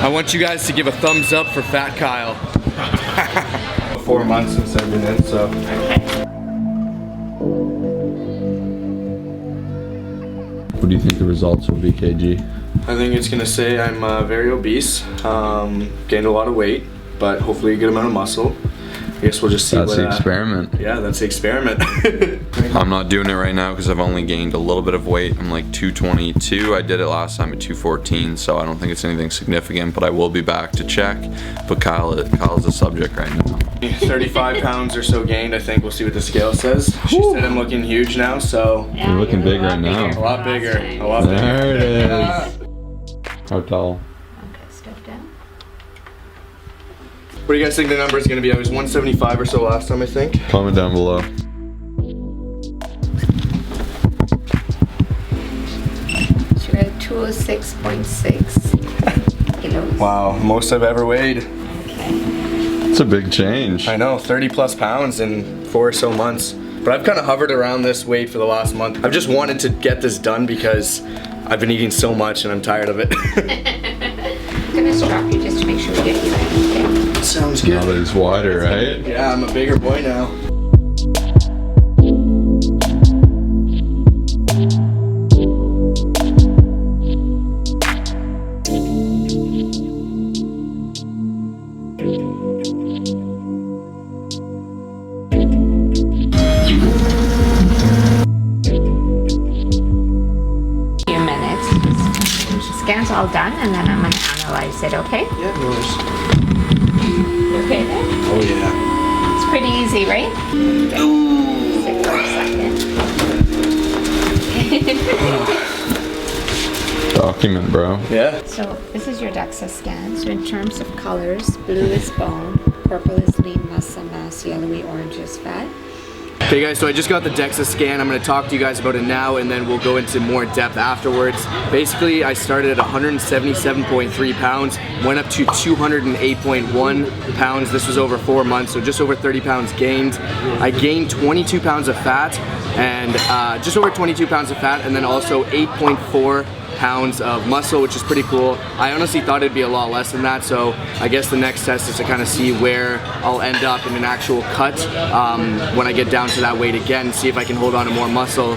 I want you guys to give a thumbs up for Fat Kyle. 4 months since I've been in, so. What do you think the results will be, KG? I think it's gonna say I'm very obese, gained a lot of weight, but hopefully a good amount of muscle. I guess we'll just see. That's the experiment. Yeah, that's the experiment. I'm not doing it right now because I've only gained a little bit of weight. I'm like 222. I did it last time at 214, so I don't think it's anything significant, but I will be back to check. But Kyle's the subject right now. 35 pounds or so gained, I think. We'll see what the scale says. She said I'm looking huge now, so. Yeah, you're looking big right now. A lot bigger. A lot bigger. There it is. How tall? Okay, step down. What do you guys think the number is going to be? I was 175 or so last time, I think. Comment down below. So we're at 206.6 kilos. Wow, most I've ever weighed. Okay. It's a big change. I know, 30 plus pounds in 4 or so months. But I've kind of hovered around this weight for the last month. I've just wanted to get this done because I've been eating so much and I'm tired of it. I'm gonna strap you just to make sure we get you right. Okay. Sounds good. Now that it's wider, right? Yeah, I'm a bigger boy now. Few minutes. Scan's all done, and then I'm gonna analyze it. Okay? Yeah, no worries. You okay there? Oh yeah. It's pretty easy, right? Sit for a second. Document, bro. Yeah. So this is your DEXA scan. So in terms of colors, blue is bone, purple is lean muscle mass, yellowy orange is fat. Okay guys, so I just got the DEXA scan. I'm going to talk to you guys about it now and then we'll go into more depth afterwards. Basically, I started at 177.3 pounds, went up to 208.1 pounds. This was over 4 months, so just over 30 pounds gained. I gained 22 pounds of fat and just over 22 pounds of fat, and then also 8.4 pounds of muscle, which is pretty cool. I honestly thought it'd be a lot less than that, so I guess the next test is to kind of see where I'll end up in an actual cut when I get down to that weight again, see if I can hold on to more muscle.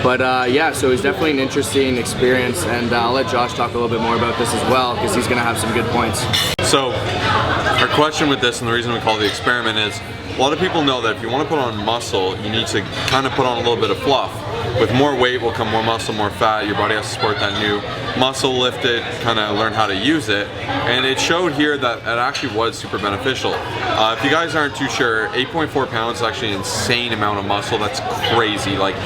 But yeah, so it's definitely an interesting experience, and I'll let Josh talk a little bit more about this as well, because he's gonna have some good points. So, our question with this, and the reason we call it the experiment, is a lot of people know that if you want to put on muscle, you need to kind of put on a little bit of fluff. With more weight will come more muscle, more fat. Your body has to support that new muscle, lift it, kind of learn how to use it. And it showed here that it actually was super beneficial. If you guys aren't too sure, 8.4 pounds is actually an insane amount of muscle. That's crazy. Like,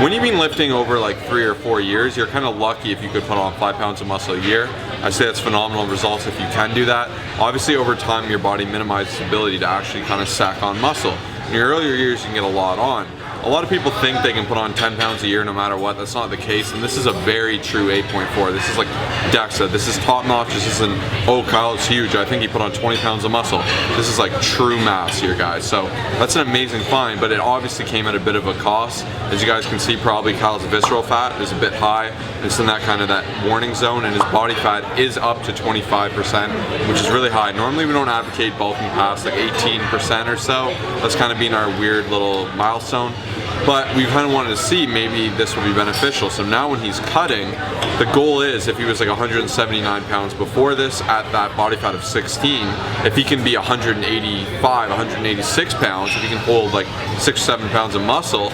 when you've been lifting over like 3 or 4 years, you're kind of lucky if you could put on 5 pounds of muscle a year. I say that's phenomenal results if you can do that. Obviously, over time, your body minimizes the ability to actually kind of sack on muscle. In your earlier years, you can get a lot on. A lot of people think they can put on 10 pounds a year no matter what. That's not the case, and this is a very true 8.4. This is like DEXA. This is top notch. This isn't, oh, Kyle's huge. I think he put on 20 pounds of muscle. This is like true mass here, guys. So that's an amazing find, but it obviously came at a bit of a cost. As you guys can see, probably Kyle's visceral fat is a bit high. It's in that kind of that warning zone, and his body fat is up to 25%, which is really high. Normally we don't advocate bulking past like 18% or so. That's kind of been our weird little milestone. But we kind of wanted to see maybe this would be beneficial. So now when he's cutting, the goal is if he was like 179 pounds before this at that body fat of 16, if he can be 185, 186 pounds, if he can hold like 6 or 7 pounds of muscle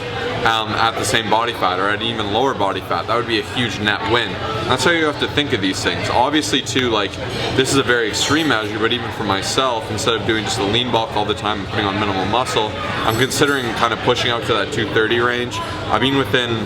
at the same body fat or at an even lower body fat, that would be a huge net win. That's how you have to think of these things. Obviously too, like, this is a very extreme measure, but even for myself, instead of doing just a lean bulk all the time and putting on minimal muscle, I'm considering kind of pushing out to that 230 range. I've been within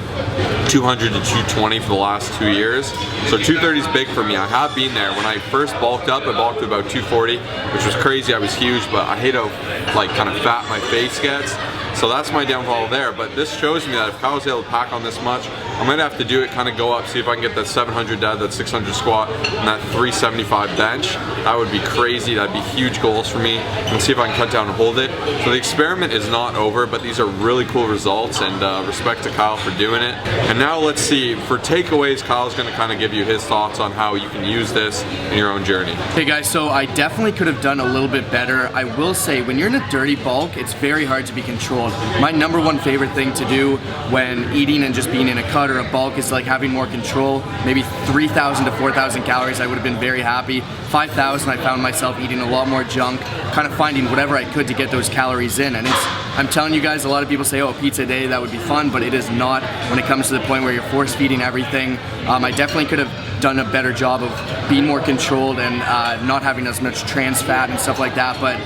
200 to 220 for the last 2 years, so 230 is big for me. I have been there. When I first bulked up, I bulked to about 240, which was crazy. I was huge, but I hate how like kind of fat my face gets. So that's my downfall there, but this shows me that if Kyle was able to pack on this much, I might have to do it, kind of go up, see if I can get that 700 dead, that 600 squat, and that 375 bench. That would be crazy. That'd be huge goals for me, and see if I can cut down and hold it. So the experiment is not over, but these are really cool results, and respect to Kyle for doing it. And now let's see, for takeaways, Kyle's gonna kind of give you his thoughts on how you can use this in your own journey. Hey guys, so I definitely could have done a little bit better. I will say, when you're in a dirty bulk, it's very hard to be controlled. My #1 favorite thing to do when eating and just being in a cut or a bulk is like having more control. Maybe 3,000 to 4,000 calories, I would have been very happy. 5,000, I found myself eating a lot more junk, kind of finding whatever I could to get those calories in. And I'm telling you guys, a lot of people say, oh, pizza a day, that would be fun, but it is not when it comes to the point where you're force feeding everything. I definitely could have done a better job of being more controlled and not having as much trans fat and stuff like that, but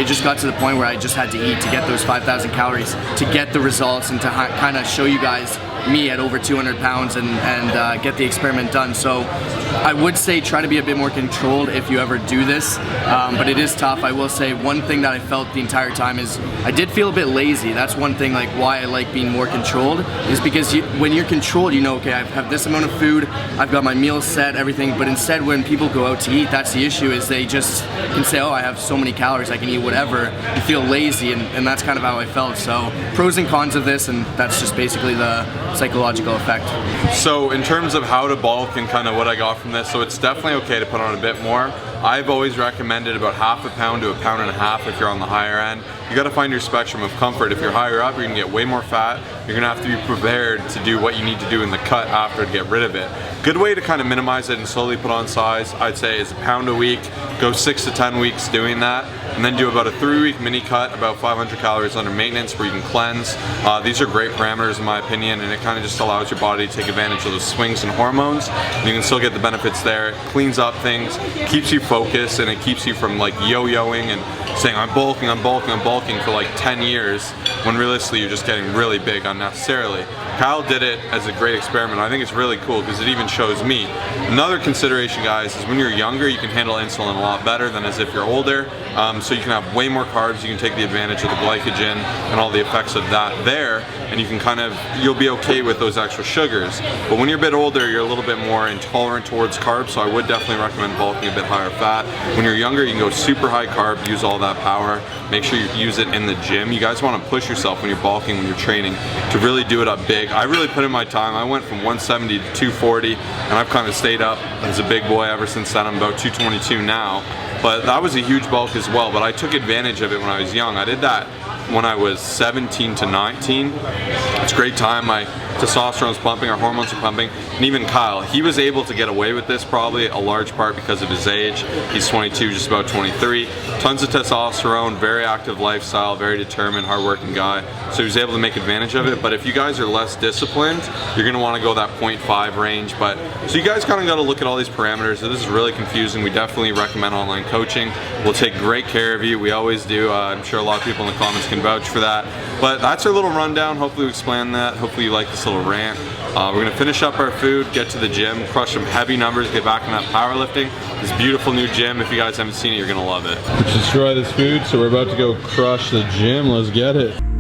it just got to the point where I just had to eat to get those 5,000 calories to get the results and to kind of show you guys me at over 200 pounds and get the experiment done. So I would say try to be a bit more controlled if you ever do this, but it is tough. I will say one thing that I felt the entire time is I did feel a bit lazy. That's one thing, like why I like being more controlled, is because when you're controlled, you know, okay, I have this amount of food, I've got my meals set, everything, but instead when people go out to eat, that's the issue, is they just can say, oh, I have so many calories, I can eat whatever. You feel lazy, and that's kind of how I felt. So pros and cons of this, and that's just basically the psychological effect. So in terms of how to bulk and kind of what I got from this, so it's definitely okay to put on a bit more. I've always recommended about ½ pound to 1.5 pounds if you're on the higher end. You got to find your spectrum of comfort. If you're higher up, you're gonna get way more fat. You're gonna have to be prepared to do what you need to do in the cut after to get rid of it. Good way to kind of minimize it and slowly put on size, I'd say, is 1 pound a week. Go 6 to 10 weeks doing that, and then do about a 3-week mini cut, about 500 calories under maintenance, where you can cleanse. These are great parameters in my opinion, and it kind of just allows your body to take advantage of those swings in hormones. You can still get the benefits there. It cleans up things, keeps you focused, and it keeps you from like yo-yoing and saying I'm bulking, I'm bulking, I'm bulking for like 10 years, when realistically you're just getting really big unnecessarily. Kyle did it as a great experiment. I think it's really cool because it even shows me. Another consideration, guys, is when you're younger, you can handle insulin a lot better than as if you're older. So you can have way more carbs, you can take the advantage of the glycogen and all the effects of that there, and you can you'll be okay with those extra sugars. But when you're a bit older, you're a little bit more intolerant towards carbs, so I would definitely recommend bulking a bit higher fat. When you're younger, you can go super high carb, use all that power. Make sure you use it in the gym. You guys want to push yourself when you're bulking, when you're training, to really do it up big. I really put in my time. I went from 170 to 240, and I've kind of stayed up as a big boy ever since then. I'm about 222 now. But that was a huge bulk as well, but I took advantage of it when I was young. I did that when I was 17 to 19. It's a great time. My testosterone's pumping, our hormones are pumping, and even Kyle, he was able to get away with this probably a large part because of his age. He's 22, just about 23. Tons of testosterone, very active lifestyle, very determined, hardworking guy. So he was able to make advantage of it. But if you guys are less disciplined, you're gonna wanna go that 0.5 range. So you guys kinda gotta look at all these parameters. So this is really confusing. We definitely recommend online coaching. We'll take great care of you. We always do. I'm sure a lot of people in the comments can vouch for that. But that's our little rundown. Hopefully we explained that. Hopefully you like this little rant. We're gonna finish up our food, get to the gym, crush some heavy numbers, get back in that powerlifting. This beautiful new gym, if you guys haven't seen it, you're gonna love it. Let's destroy this food, so we're about to go crush the gym. Let's get it.